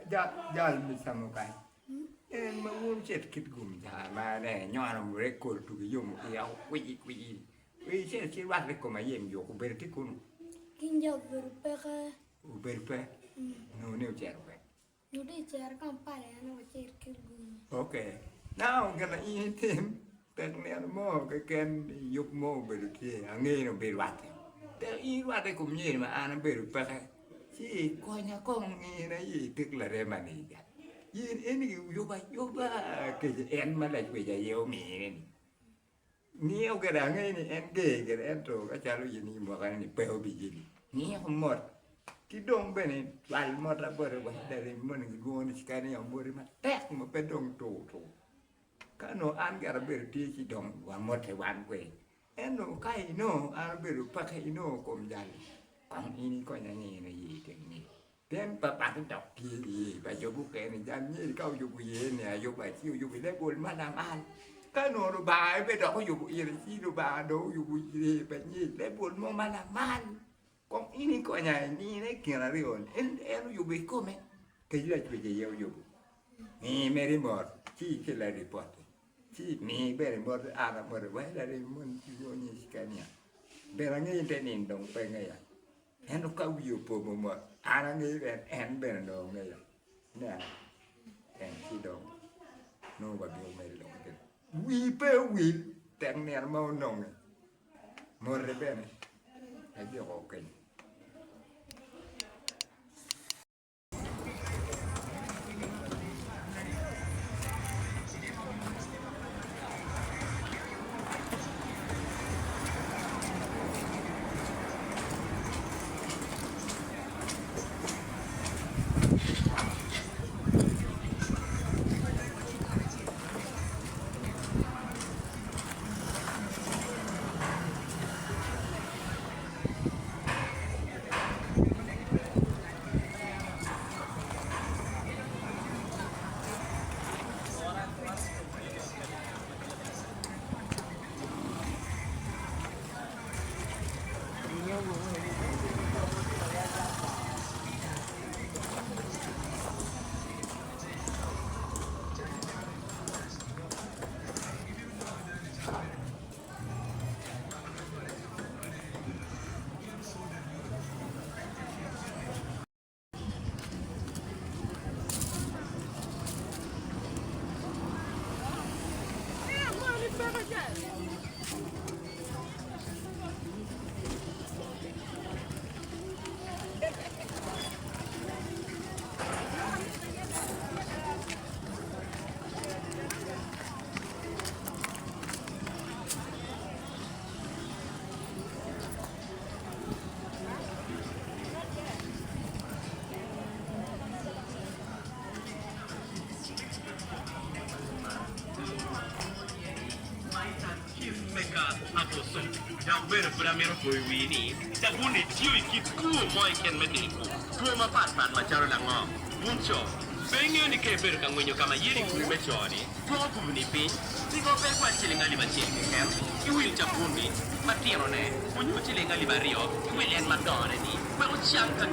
jal bisa mukai. Mengun cet kit gum ma ne nyana mu rekor tu yum ya wi cet ci wat rek ko ma yem yo ko berti kun Kinja berpeka. berpe no ne cerpe. Nudi cer kampare ano cer kirgun. Okay. Now gonna eat him. Tek ne mo ke ken yup mo berti ange no berwat. Te I wat ko mi ma an berpe ci ko nya ko ngi na yi tức là re mani ja. Yin eni yoba ke en ma la kwe ja yo mi ni o ke da ngai ni en ke en to ka cha lu yin mo ka ni pe o bi ji ni ho mot ki dong be ni wal mot la bor ba da ri mo ni go ni ka ni o bor ma tek mo pe dong to ka no an ga be ti ki dong wa mot te wan kwe en no kai no an be ru pa kai no kom jan ang ini ko nya ni na yi te ni Then papa tu đọc gì bà cho bố kẻ này dám như câu dục gì nè dục bà chiêu dục lấy buồn mà làm ăn cái nồi đồ bà ấy bây giờ có dục gì là chi đồ bà đâu dục gì bà như lấy buồn mà làm ăn con ini coi nhà ni đấy kia là rồi em dục bị cô mẹ cái gì là chuyện gì yêu dục ni mẹ đi một chi cái là report chi ni bé đi một à là một vậy là đi muốn chi vô như cái này bé là nghe tên nhìn đồng bé nghe à em nó câu nhiều bộ một anh nghĩ về em bên đồ này nè em chỉ đồ nó vào biểu mày đồ cái we pe we tên này mau nong một cái bên này cái gì ok Davvero veramente puoi wini. Da bunni tio ikit ku moi ken mediku. Tu ma pat ma charo la ngo. Buncho. Benyo ni ke ber ka ngonyo kama yiri ku me choni. Tu ku ni pi. Ti go pe kwa chilinga li bachi ke kem. I wil cha bunni. Ma tiro ne. Bunyo chilinga li bario. Wil en ma dore ni. Ma o chang ka